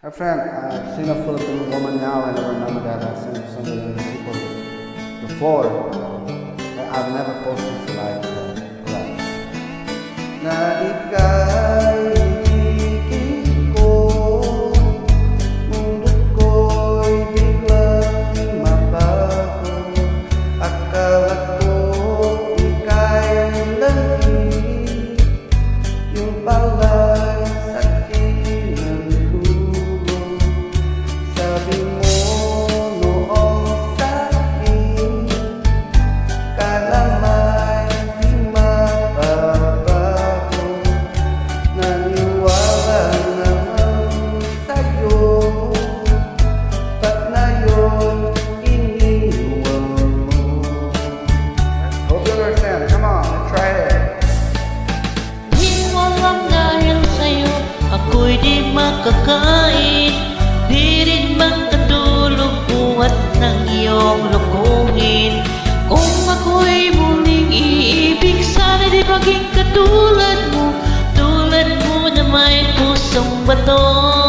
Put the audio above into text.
My friend, I've seen a Filipino woman now, and I remember that I've seen some Filipino people before, but I've never posted like that. Na ika'y ibigin ko, mundo ko'y biglang mabago. Akala ko ika'y lagi, yung pala'y sakit ng dulo. Sabi mo noong sa'kin, kala may di mababago. Naniwala naman sa'yo, ba't na yun iniwan mo? Hope you understand. Come on, let's try it. Di walang dahil sa'yo, ako'y di makakain. Di rin magkatulog buhat ng iyong lukuhin. Kung ako'y muling iibig, sana di maging katulad mo. Tulad mo na may pusong bato.